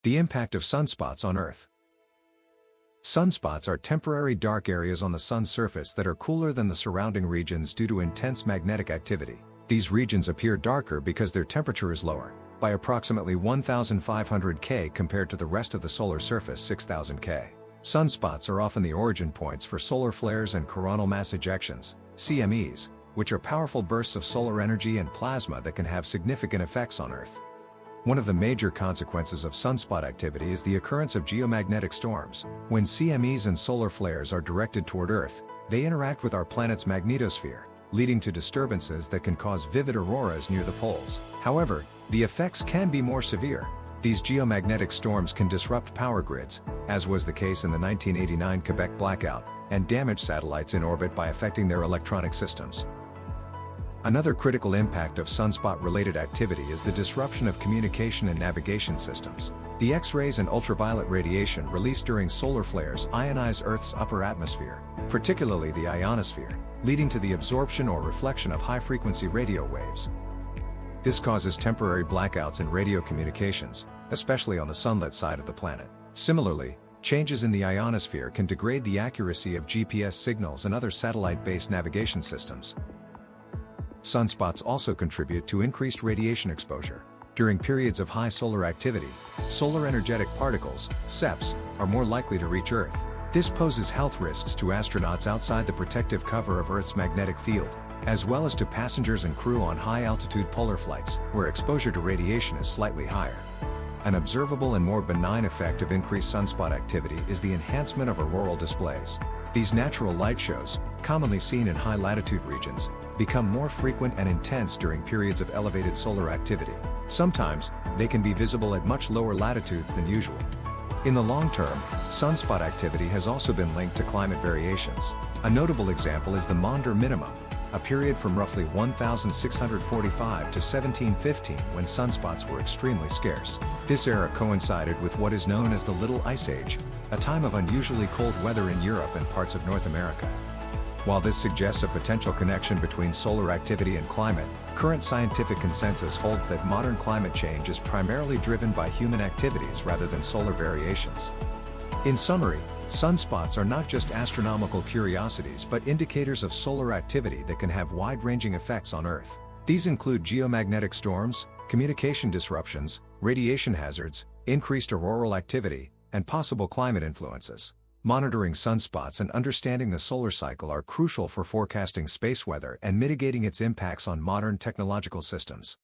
The impact of sunspots on Earth. Sunspots are temporary dark areas on the sun's surface that are cooler than the surrounding regions due to intense magnetic activity. These regions appear darker because their temperature is lower, by approximately 1,500 K compared to the rest of the solar surface 6,000 K. Sunspots are often the origin points for solar flares and coronal mass ejections, CMEs, which are powerful bursts of solar energy and plasma that can have significant effects on Earth. One of the major consequences of sunspot activity is the occurrence of geomagnetic storms. When CMEs and solar flares are directed toward Earth, they interact with our planet's magnetosphere, leading to disturbances that can cause vivid auroras near the poles. However, the effects can be more severe. These geomagnetic storms can disrupt power grids, as was the case in the 1989 Quebec blackout, and damage satellites in orbit by affecting their electronic systems. Another critical impact of sunspot-related activity is the disruption of communication and navigation systems. The X-rays and ultraviolet radiation released during solar flares ionize Earth's upper atmosphere, particularly the ionosphere, leading to the absorption or reflection of high-frequency radio waves. This causes temporary blackouts in radio communications, especially on the sunlit side of the planet. Similarly, changes in the ionosphere can degrade the accuracy of GPS signals and other satellite-based navigation systems. Sunspots also contribute to increased radiation exposure. During periods of high solar activity, solar energetic particles, SEPs, are more likely to reach Earth. This poses health risks to astronauts outside the protective cover of Earth's magnetic field, as well as to passengers and crew on high-altitude polar flights, where exposure to radiation is slightly higher. An observable and more benign effect of increased sunspot activity is the enhancement of auroral displays. These natural light shows, commonly seen in high-latitude regions, become more frequent and intense during periods of elevated solar activity. Sometimes, they can be visible at much lower latitudes than usual. In the long term, sunspot activity has also been linked to climate variations. A notable example is the Maunder minimum, a period from roughly 1645 to 1715 when sunspots were extremely scarce. This era coincided with what is known as the Little Ice Age, a time of unusually cold weather in Europe and parts of North America. While this suggests a potential connection between solar activity and climate, current scientific consensus holds that modern climate change is primarily driven by human activities rather than solar variations. In summary, sunspots are not just astronomical curiosities but indicators of solar activity that can have wide-ranging effects on Earth. These include geomagnetic storms, communication disruptions, radiation hazards, increased auroral activity, and possible climate influences. Monitoring sunspots and understanding the solar cycle are crucial for forecasting space weather and mitigating its impacts on modern technological systems.